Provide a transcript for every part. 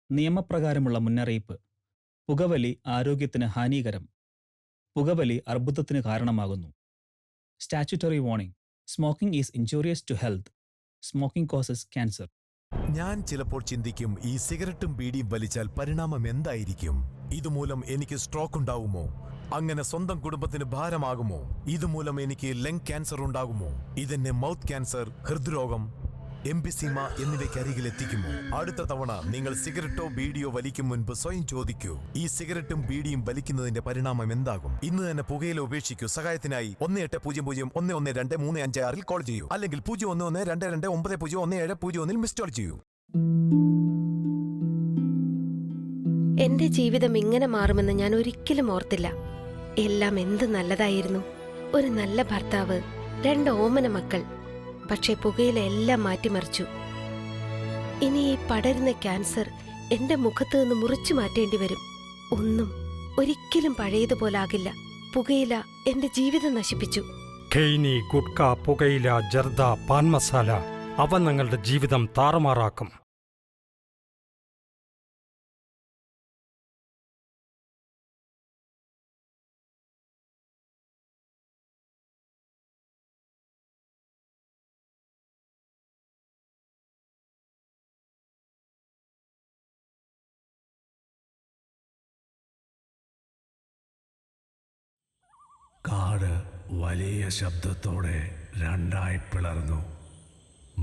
നിയമപ്രകാരമുള്ള മുന്നറിയിപ്പ്. പുകവലി ആരോഗ്യത്തിന് ഹാനികരം. പുകവലി അർബുദത്തിന് കാരണമാകുന്നു. Statutory warning. Smoking is injurious to health. Smoking causes cancer. ഞാൻ ചിലപ്പോൾ ചിന്തിക്കും, ഈ സിഗരറ്റും ബീഡിയും വലിച്ചാൽ പരിണാമം എന്തായിരിക്കും? ഇതുമൂലം എനിക്ക് സ്ട്രോക്ക് ഉണ്ടാകുമോ? അങ്ങനെ സ്വന്തം കുടുംബത്തിന് ഭാരമാകുമോ? ഇതുമൂലം എനിക്ക് ലങ് ക്യാൻസർ ഉണ്ടാകുമോ? ഇതെന്നെ മൗത്ത് ക്യാൻസർ, ഹൃദ്രോഗം, എംഫിസീമ എന്നിവയ്ക്കരികിൽ എത്തിക്കുമോ? അടുത്ത തവണ നിങ്ങൾ സിഗരറ്റോ ബീഡിയോ വലിക്കും മുൻപ് സ്വയം ചോദിക്കൂ, ഈ സിഗരറ്റും ബീഡിയും വലിക്കുന്നതിന്റെ പരിണാമം എന്താകും? ഇന്ന് തന്നെ പുകയില ഉപേക്ഷിക്കൂ. സഹായത്തിനായി 1800-112356 കോൾ ചെയ്യൂ, അല്ലെങ്കിൽ 011229011701 മിസ് കോൾ ചെയ്യൂ. എന്റെ ജീവിതം ഇങ്ങനെ മാറുമെന്ന് ഞാൻ ഒരിക്കലും ഓർത്തില്ല. എല്ലാം എന്ത് നല്ലതായിരുന്നു. ഒരു നല്ല ഭർത്താവ്, 2 ഓമന മക്കൾ. പക്ഷെ പുകയില എല്ലാം മാറ്റിമറിച്ചു. ഇനി ഈ പടരുന്ന ക്യാൻസർ എന്റെ മുഖത്ത് നിന്ന് മുറിച്ചു മാറ്റേണ്ടി വരും. ഒന്നും ഒരിക്കലും പഴയതുപോലാകില്ല. പുകയില എന്റെ ജീവിതം നശിപ്പിച്ചു. ഖെയ്നി, ഗുഡ്ക, പുകയില, ജർദ, പാൻ മസാല അവ നിങ്ങളുടെ ജീവിതം താറുമാറാക്കും. കാട് വലിയ ശബ്ദത്തോടെ 2ആയി പിളർന്നു.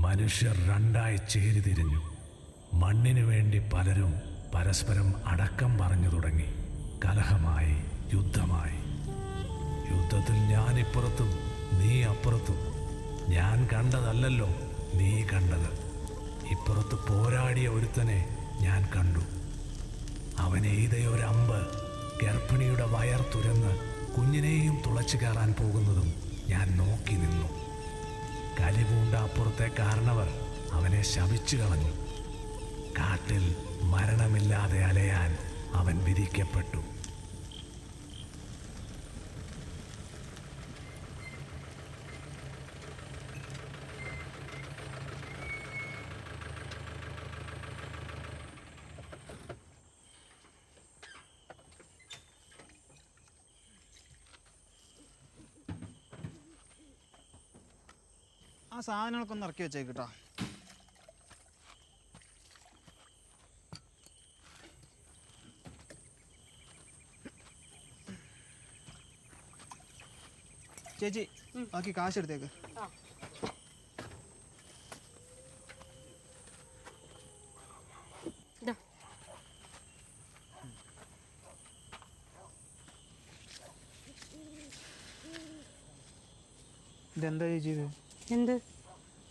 മനുഷ്യർ 2ആയി ചേരിതിരിഞ്ഞു. മണ്ണിനു വേണ്ടി പലരും പരസ്പരം അടക്കം പറഞ്ഞു തുടങ്ങി. കലഹമായി, യുദ്ധമായി. യുദ്ധത്തിൽ ഞാൻ ഇപ്പുറത്തും നീ അപ്പുറത്തും. ഞാൻ കണ്ടതല്ലല്ലോ നീ കണ്ടത്. ഇപ്പുറത്ത് പോരാടിയ ഒരുത്തനെ ഞാൻ കണ്ടു. അവനെയ്തയൊരമ്പ് ഗർഭിണിയുടെ വയർ തുരന്ന് കുഞ്ഞിനെയും തുളച്ചു കയറാൻ പോകുന്നതും ഞാൻ നോക്കി നിന്നു. കലിപൂണ്ട അപ്പുറത്തെ കാരണവർ അവനെ ശപിച്ചു കളഞ്ഞു. കാട്ടിൽ മരണമില്ലാതെ അലയാൻ അവൻ വിധിക്കപ്പെട്ടു. ആ സാധനങ്ങളൊക്കെ ഒന്ന് ഇറക്കി വെച്ചേക്കിട്ടോ. ചേച്ചി ബാക്കി കാശ് എടുത്തേക്ക്. ഇതെന്താ ചേച്ചി ഇത്? എന്ത്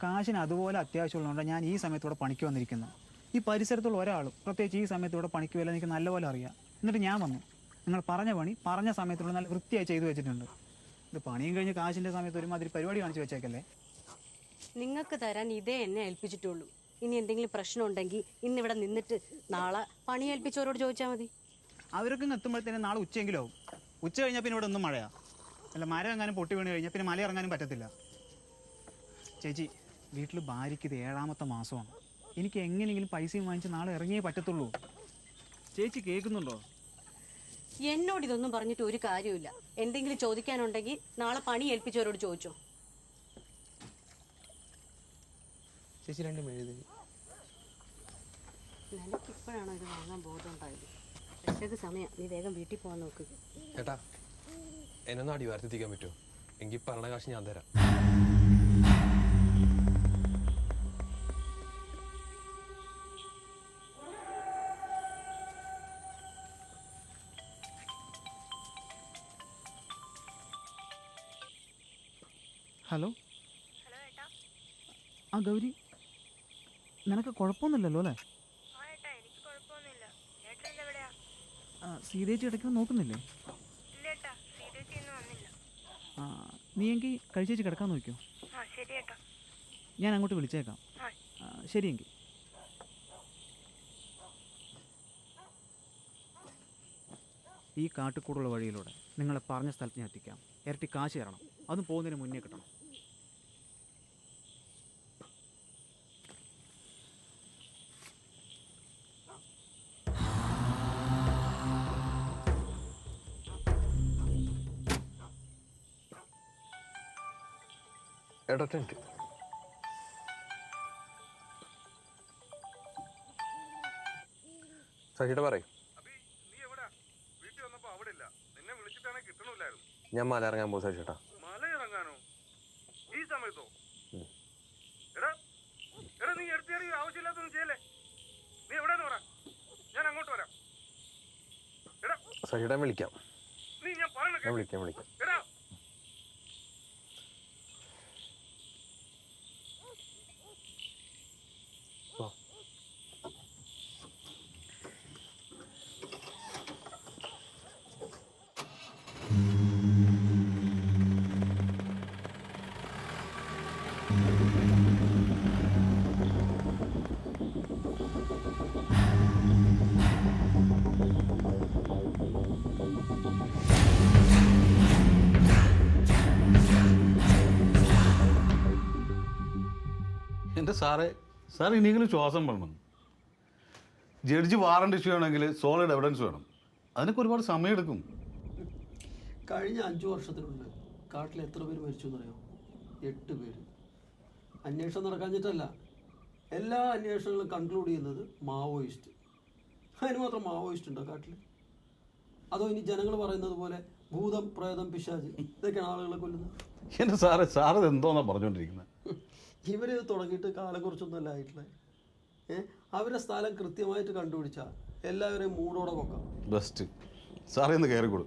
കാശിന് അതുപോലെ അത്യാവശ്യമുള്ളതുകൊണ്ട് ഞാൻ ഈ സമയത്തൂടെ പണിക്ക് വന്നിരിക്കുന്നത്. ഈ പരിസരത്തുള്ള ഒരാളും പ്രത്യേകിച്ച് ഈ സമയത്തൂടെ പണിക്ക് വല്ല എനിക്ക് നല്ലപോലെ അറിയാം. എന്നിട്ട് ഞാൻ വന്നു. നിങ്ങൾ പറഞ്ഞ പണി പറഞ്ഞ സമയത്തുള്ള നല്ല വൃത്തിയായി ചെയ്തു വെച്ചിട്ടുണ്ട്. ഇത് പണിയും കഴിഞ്ഞ് കാശിൻ്റെ സമയത്ത് ഒരുമാതിരി പരിപാടി കാണിച്ച് വെച്ചേക്കല്ലേ. നിങ്ങൾക്ക് തരാൻ ഇതേ എന്നെ ഏൽപ്പിച്ചിട്ടുള്ളൂ. ഇനി എന്തെങ്കിലും പ്രശ്നം ഉണ്ടെങ്കിൽ ഇന്നിവിടെ നിന്നിട്ട് നാളെ പണി ഏൽപ്പിച്ചവരോട് ചോദിച്ചാൽ മതി. അവരൊക്കെ ഇങ്ങ് എത്തുമ്പോഴത്തേനും നാളെ ഉച്ചയെങ്കിലും ആവും. ഉച്ച കഴിഞ്ഞാൽ പിന്നെ ഇവിടെ ഒന്നും മഴയാ. അല്ല, മരം എങ്ങാനും പൊട്ടി വീണ് കഴിഞ്ഞാൽ പിന്നെ മല ഇറങ്ങാനും പറ്റത്തില്ല. ചേച്ചി, വീട്ടിൽ ഭാര്യയ്ക്ക് ഇത് 7ാമത്തെ മാസമാണ്. എനിക്ക് എങ്ങനെയെങ്കിലും പൈസയും വാങ്ങിച്ച് നാളെ ഇറങ്ങിയേ പറ്റത്തുള്ളൂ. ചേച്ചി കേൾക്കുന്നുണ്ടോ? എന്നോട് ഇതൊന്നും പറഞ്ഞിട്ട് ഒരു കാര്യമില്ല. എന്തെങ്കിലും ചോദിക്കാനുണ്ടെങ്കിൽ നാളെ പണി ഏൽപ്പിച്ചവരോട് ചോദിച്ചോ. ചേച്ചി 2 മെഴുകുതിരി. നിനക്കിപ്പോഴാണോ ഇത് വാങ്ങാൻ ബോധം ഉണ്ടായത്? പക്ഷേ സമയം, നീ വേഗം വീട്ടിൽ പോകാൻ നോക്ക്. ചേട്ടാ, എന്നൊന്ന് അടിവാരത്തെത്തിക്കാൻ പറ്റുമോ? എങ്കിൽ പറഞ്ഞ കാശ് ഞാൻ തരാം. ഹലോ. ആ ഗൗരി, നിനക്ക് കുഴപ്പമൊന്നുമില്ലല്ലോ അല്ലേ? സീതേച്ചി ഇടയ്ക്ക് നോക്കുന്നില്ലേ? ആ, നീ എങ്കിൽ കഴിച്ചേച്ച് കിടക്കാൻ നോക്കിയോ. ഞാൻ അങ്ങോട്ട് വിളിച്ചേക്കാം. ശരിയെങ്കിൽ. ഈ കാട്ടിക്കൂടുള്ള വഴിയിലൂടെ നിങ്ങളെ പറഞ്ഞ സ്ഥലത്ത് ഞാൻ എത്തിക്കാം. ഇരട്ടി കാശ് തരണം. അതും പോകുന്നതിന് മുന്നേ കിട്ടണം. ഏട്ടാ ടെൻറ്റ് സഹിയുടെ പറയും ഞാൻ മല ഇറങ്ങാൻ പോകും സഹിച്ചേട്ടാ. സഹിയുടെ വിളിക്കാം, ഞാൻ വിളിക്കാം. എൻ്റെ സാറേ ഇനിയെങ്കിലും ശ്വാസം വേണം. ജഡ്ജി വാറണ്ട് ഇഷ്യൂ ആണെങ്കിൽ സോളിഡ് എവിഡൻസ് വേണം. അതിനൊക്കെ ഒരുപാട് സമയമെടുക്കും. കഴിഞ്ഞ 5 വർഷത്തിനുള്ളിൽ കാട്ടിൽ എത്ര പേര് മരിച്ചു എന്നറിയാം? 8 പേര്. അന്വേഷണം നടക്കാഞ്ഞിട്ടല്ല, എല്ലാ അന്വേഷണങ്ങളും കൺക്ലൂഡ് ചെയ്യുന്നത് മാവോയിസ്റ്റ്. അതിന് മാത്രം മാവോയിസ്റ്റ് ഉണ്ടോ കാട്ടിൽ? അതോ ഇനി ജനങ്ങൾ പറയുന്നത് പോലെ ഭൂതം, പ്രേതം, പിശാച് ഇതൊക്കെയാണ് ആളുകളെ കൊല്ലുന്നത്? എൻ്റെ സാറ് എന്തോന്നാണ് പറഞ്ഞുകൊണ്ടിരിക്കുന്നത്? ഇവരിത് തുടങ്ങിയിട്ട് കാലം കുറച്ചൊന്നുമല്ല ആയിട്ടില്ല. അവരുടെ സ്ഥലം കൃത്യമായിട്ട് കണ്ടുപിടിച്ചാൽ എല്ലാവരെയും മൂടോടെ പൊക്കാം. ബെസ്റ്റ്. സാറേ ഒന്ന് കയറിക്കൊടു.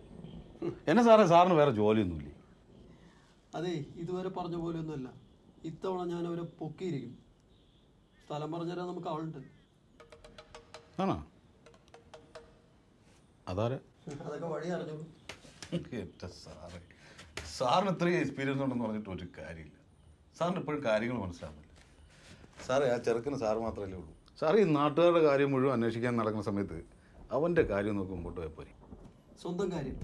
എന്നെ സാറിന് വേറെ ജോലിയൊന്നുമില്ലേ? അതെ, ഇതുവരെ പറഞ്ഞ പോലെയൊന്നുമല്ല. ഇത്തവണ ഞാൻ അവരെ പൊക്കിയിരിക്കും. സ്ഥലം പറഞ്ഞുതരാൻ നമുക്ക് ആളുണ്ട്. ആണോ? അതാരെ? അതൊക്കെ വഴി അറിഞ്ഞോളൂ. എൻ്റെ സാറിന് ഇത്രയും എക്സ്പീരിയൻസ് ഉണ്ടെന്ന് പറഞ്ഞിട്ട് ഒരു കാര്യമില്ല. സാറിന് ഇപ്പോഴും കാര്യങ്ങൾ മനസ്സിലാവുന്നില്ല. സാറേ, ആ ചെറുക്കന് സാറ് മാത്രമല്ലേ ഉള്ളൂ. സാറ് ഈ നാട്ടുകാരുടെ കാര്യം മുഴുവൻ അന്വേഷിക്കാൻ നടക്കുന്ന സമയത്ത് അവൻ്റെ കാര്യം നോക്കി മുമ്പോട്ട് പോയപ്പോയി. സ്വന്തം കാര്യം,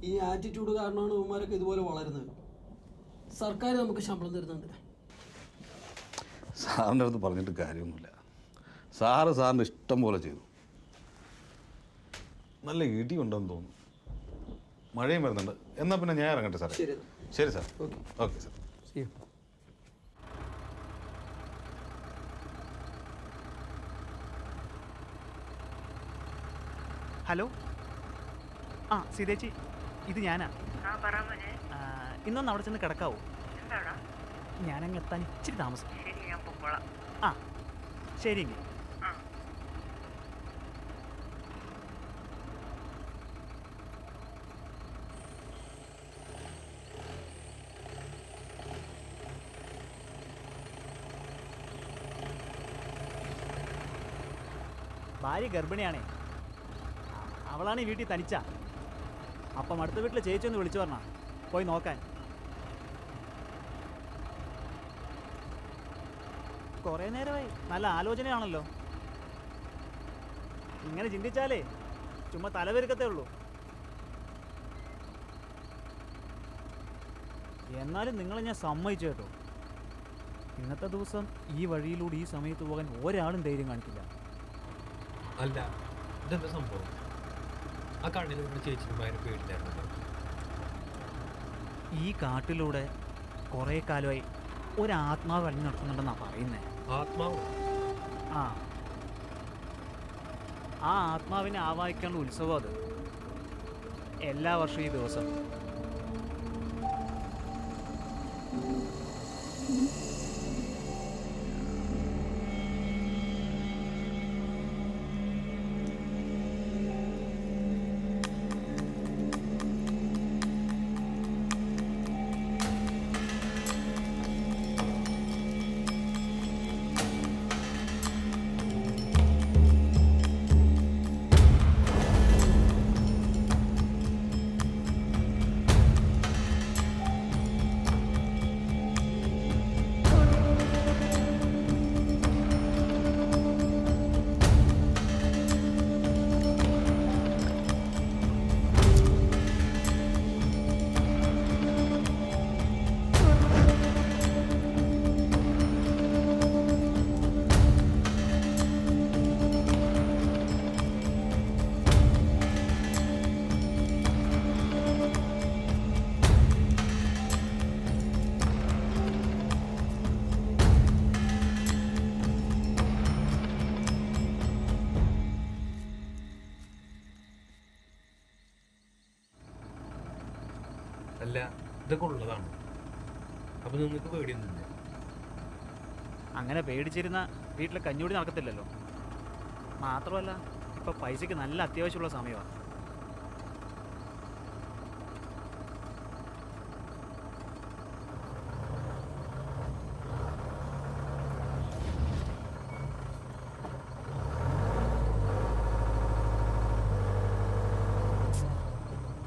ഈ ആറ്റിറ്റ്യൂഡ് കാരണമാണ് ഇവന്മാരൊക്കെ ഇതുപോലെ വളരുന്നത്. സർക്കാർ നമുക്ക് ശമ്പളം തരുന്നുണ്ട്. സാറിൻ്റെ അടുത്ത് പറഞ്ഞിട്ട് കാര്യമൊന്നുമില്ല. സാറിൻ്റെ ഇഷ്ടം പോലെ ചെയ്തു. നല്ല ഇടി ഉണ്ടെന്ന് തോന്നുന്നു. മഴയും വരുന്നുണ്ട്. എന്നാൽ പിന്നെ ഞാൻ ഇറങ്ങട്ടെ സാറേ? ശരി സാർ. Okay sir. ഹലോ, ആ സീതേച്ചി, ഇത് ഞാനാ. ഇന്നൊന്ന് അവിടെ ചെന്ന് കിടക്കാവോ? ഞാനങ്ങ് എത്താൻ ഇച്ചിരി താമസം. ആ ശരി. ഭാര്യ ഗർഭിണിയാണേ. അവളാണ് ഈ വീട്ടിൽ തനിച്ച. അപ്പം അടുത്ത വീട്ടിലെ ചേച്ചി ഒന്ന് വിളിച്ചു പറഞ്ഞാ പോയി നോക്കാൻ. കുറേ നേരമായി. നല്ല ആലോചനയാണല്ലോ. ഇങ്ങനെ ചിന്തിച്ചാലേ ചുമ്മാ തലവെരുക്കത്തേ ഉള്ളൂ. എന്നാലും നിങ്ങളെ ഞാൻ സമ്മതിച്ചു കേട്ടോ. ഇന്നത്തെ ദിവസം ഈ വഴിയിലൂടെ ഈ സമയത്ത് പോകാൻ ഒരാളും ധൈര്യം കാണിക്കില്ല. അല്ല, ഇതെന്താ സംഭവം? ആ കണ്ണിൽ നിന്ന് ചേച്ചിമാരെ പേടിച്ചായിരുന്നു. ഈ കാട്ടിലൂടെ കുറേ കാലമായി ഒരാത്മാവ് അലിഞ്ഞു നടക്കുന്നുണ്ടെന്നാണ് പറയുന്നത്. ആത്മാവ്? ആ ആത്മാവിനെ ആവാഹിക്കാനുള്ള ഉത്സവം അത്. എല്ലാ വർഷവും ഈ ദിവസം. അല്ല, ഇതൊക്കെ ഉള്ളതാണ്. അപ്പൊ നിങ്ങൾക്ക് പേടിയൊന്നുമില്ല? അങ്ങനെ പേടിച്ചിരുന്ന വീട്ടിൽ കഞ്ഞൂടി നടക്കത്തില്ലല്ലോ. മാത്രമല്ല ഇപ്പൊ പൈസക്ക് നല്ല അത്യാവശ്യമുള്ള സമയമാണ്.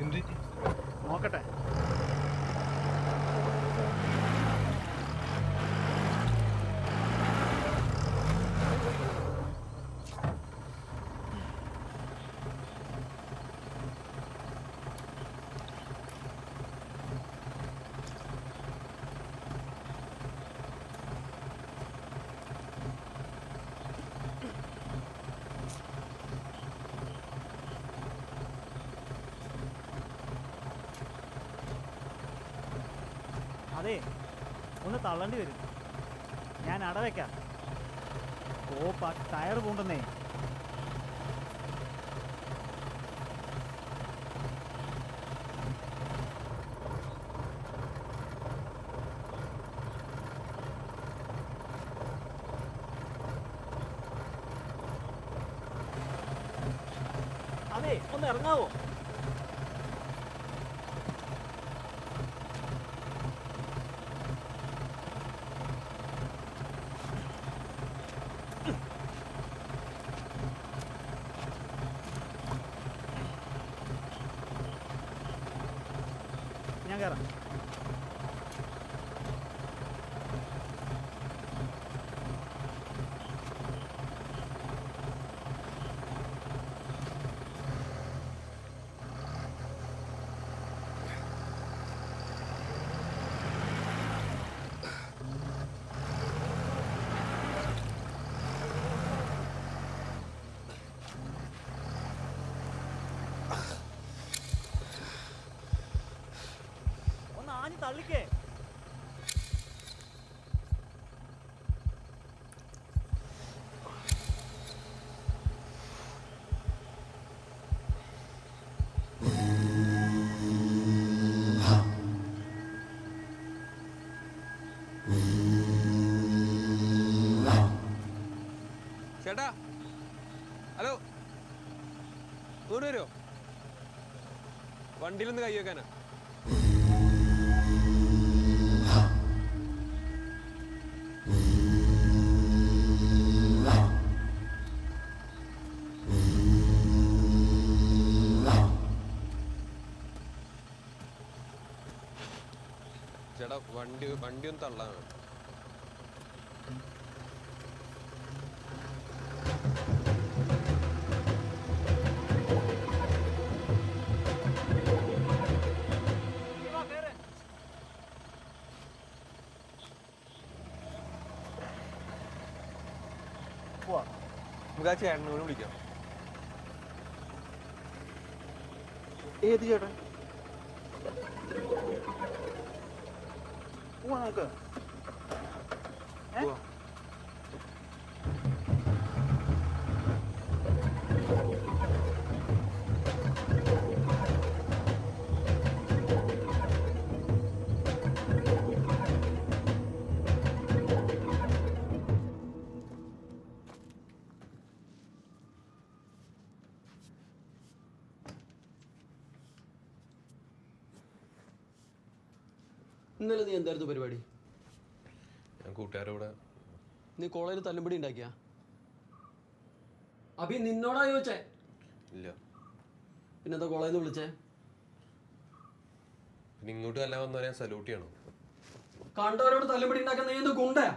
എന്ത് പറ്റി? നോക്കട്ടെ. അതെ, ഒന്ന് തള്ളേണ്ടി വരും. ഞാൻ അടവയ്ക്കാം. ടയർ പൂണ്ടെന്നേ. അതെ, ഒന്ന് ഇറങ്ങാവോ? ഞാൻ കയറാം. ഒന്ന് ആഞ്ഞ് തള്ളിക്കേ. ചേട്ടാ, ഹലോ, ദൂരം വരുമോ? വണ്ടിയിലൊന്ന് കൈ വെക്കാനാ. ചേട്ടാ, വണ്ടി ഒന്ന് തള്ളാണ്. നമുക്ക് ആ ചേട്ടനോട് വിളിക്കാം. ഏത് ചേട്ടൻ? നമുക്ക് ഇന്നലെ നീ എന്തായിരുന്നു പരിപാടി? ഞാൻ കൂട്ടുകാരോടെ. നീ കോളേജിൽ തല്ലുപിടി ഉണ്ടാക്കിയ? അഭി നിന്നോടാ ചോദിച്ചേ? ഇല്ല. പിന്നെന്താ കോളേജിൽ നിന്ന് വിളിച്ചേ? പിന്നെ ഇങ്ങോട്ട് അല്ല വന്നാൽ ഞാൻ സല്യൂട്ട് ചെയ്യണോ? കണ്ടവരോട് തല്ലുപിടി ഉണ്ടാക്കാൻ നീ എന്ത് ഗുണ്ടയാ?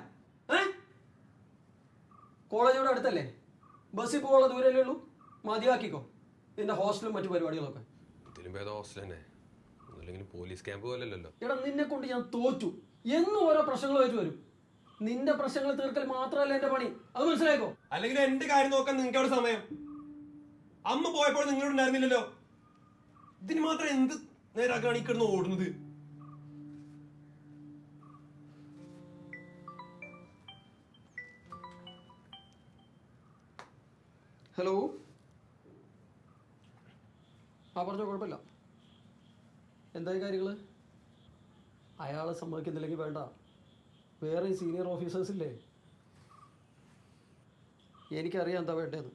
കോളേജോട് അടുത്തല്ലേ? ബസ്സിൽ പോകാനുള്ള ദൂരമല്ലേ ഉള്ളൂ. മതിയാക്കിക്കോ നിന്റെ ഹോസ്റ്റലും മറ്റു പരിപാടികളൊക്കെ. ഇതിലും ഭേദം ഹോസ്റ്റൽ തന്നെ. ഒന്നില്ലെങ്കിലും പോലീസ് ക്യാമ്പ് പോലല്ലോ. എടാ, നിന്നെ കൊണ്ട് ഞാൻ തോറ്റു. എന്നും ഓരോ പ്രശ്നങ്ങളുമായിട്ട് വരും. നിന്റെ പ്രശ്നങ്ങൾ തീർക്കൽ മാത്രമല്ല എന്റെ പണി, അത് മനസ്സിലാക്കോ? അല്ലെങ്കിൽ എന്റെ കാര്യം നോക്കാൻ നിങ്ങൾക്ക് അവിടെ സമയം. അമ്മ പോയപ്പോൾ നിങ്ങളോട് ഉണ്ടായിരുന്നില്ലല്ലോ. ഇതിന് മാത്രം എന്ത് നേരാക്കാണ് ഈ കിടന്ന് ഓടുന്നത്? ഹലോ, ആ പറഞ്ഞോ, കുഴപ്പമില്ല. എന്തായി കാര്യങ്ങള്? അയാളെ സമ്മതിക്കുന്നില്ലെങ്കിൽ വേണ്ട, വേറെ സീനിയർ ഓഫീസേഴ്സ് ഇല്ലേ, എനിക്കറിയാം എന്താ വേണ്ടത്.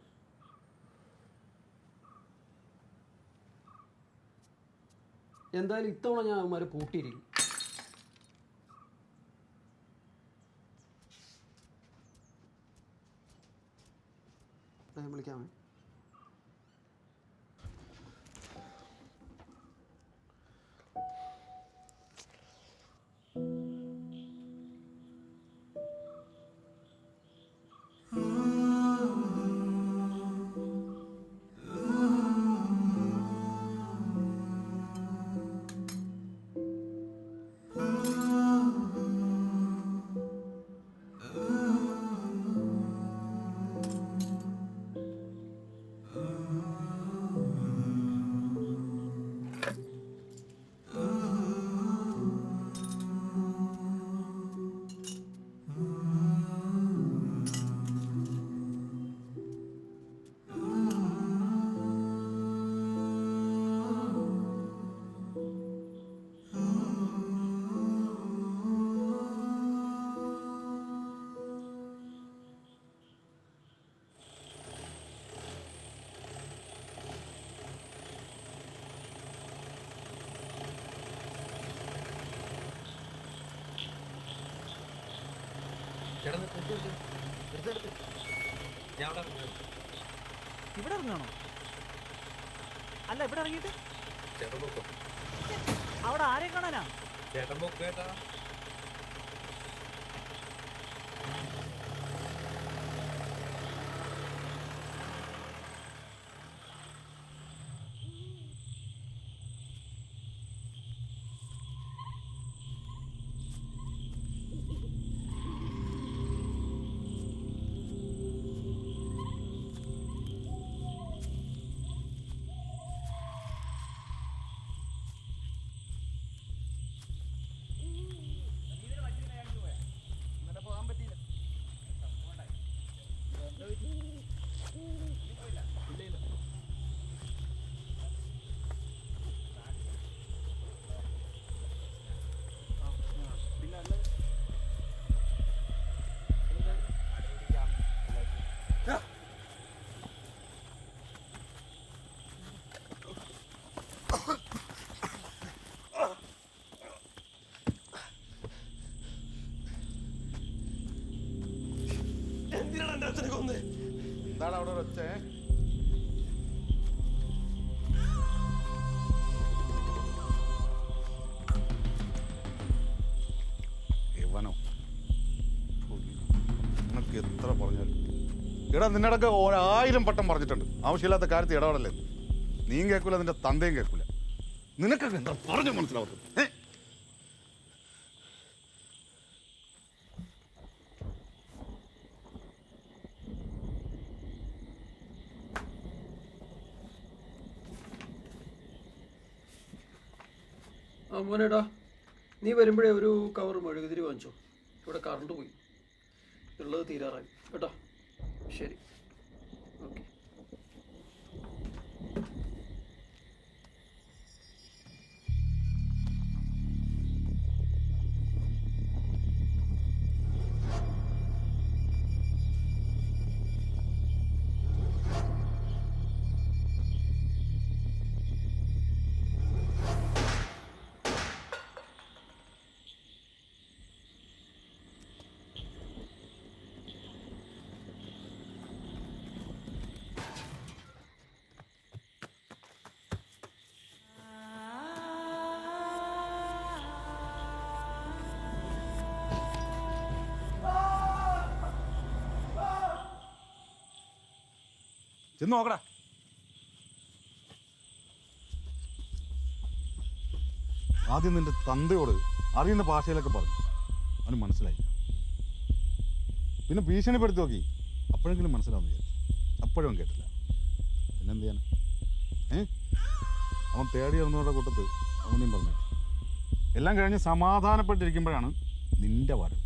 എന്തായാലും ഇത്തവണ ഞാൻ അവന്മാരെ പൂട്ടിയിരിക്കും. ഞാൻ വിളിക്കാമേ. ചേട്ടാ എടുത്തെടുത്ത് ഞാൻ അവിടെ ഇറങ്ങാം. ഇവിടെ ഇറങ്ങണോ? അല്ല ഇവിടെ ഇറങ്ങിയിട്ട് ചേട്ടൻ പൊക്കോ. അവിടെ ആരെ കാണാനാ? ചേട്ടൻ പൊക്കോ ചേട്ടാ. എന്തിനാണ് എന്റെ അച്ഛനെ കൊന്നേ? എന്താണ് അവിടെ ഒരു ഒച്ച? ഇവനോ? നിനക്ക് എത്ര പറഞ്ഞാലും എടാ, നിന്നടക്ക് 1000 വട്ടം പറഞ്ഞിട്ടുണ്ട് ആവശ്യമില്ലാത്ത കാര്യത്തിൽ ഇടപെടല്ലേ. നീയും കേൾക്കൂല, നിന്റെ തന്തയും കേൾക്കൂല. നിനക്കൊക്കെ എന്താ പറഞ്ഞു മനസ്സിലാവത്തും? മോനേടാ, നീ വരുമ്പോഴേ ഒരു കവർ മെഴുകുതിരി വാങ്ങിച്ചോ. ഇവിടെ കറണ്ട് പോയി, ഉള്ളത് തീരാറായി കേട്ടോ. ശരി, ഓക്കെ. ചെന്ന് നോക്കടാ. ആദ്യം നിന്റെ തന്തയോട് അറിയുന്ന ഭാഷയിലൊക്കെ പറഞ്ഞു, അവന് മനസ്സിലായി. പിന്നെ ഭീഷണിപ്പെടുത്തി നോക്കി, അപ്പോഴെങ്കിലും മനസ്സിലാവുന്ന വിചാരിച്ചു. അപ്പോഴും കേട്ടില്ല. പിന്നെന്ത് ചെയ്യാൻ? അവൻ തേടി ഇറന്നവരുടെ കൂട്ടത്ത് അവനെയും പറഞ്ഞു. എല്ലാം കഴിഞ്ഞ് സമാധാനപ്പെട്ടിരിക്കുമ്പോഴാണ് നിന്റെ വരവ്.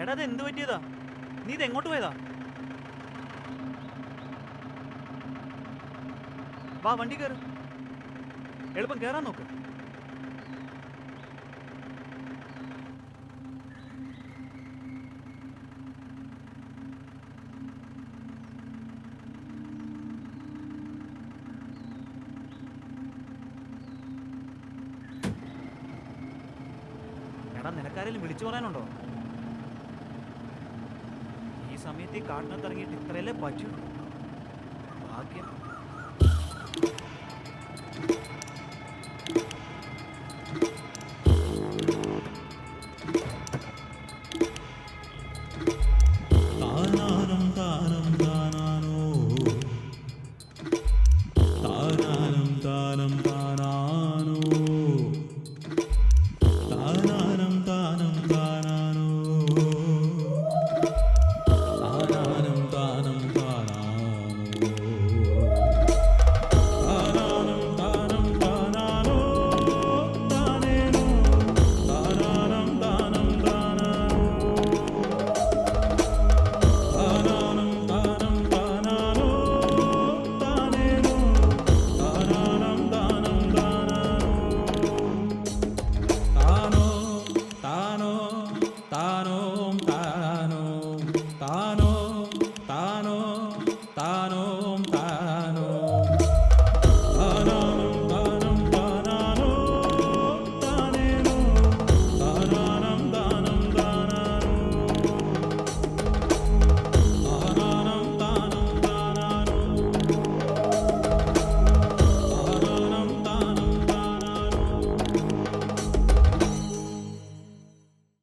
എടാ അത് എന്ത് പറ്റിയതാ? നീ ഇത് എങ്ങോട്ട് പോയതാ? വാ വണ്ടി കയറ്, എളുപ്പം കയറാൻ നോക്ക്. എടാ നിനക്കാരെങ്കിലും വിളിച്ചു പറയാനുണ്ടോ? ഈ സമയത്ത് ഈ കാട്ടിനകത്ത് ഇറങ്ങിയിട്ട് ഇത്രയല്ലേ പറ്റുള്ളൂ.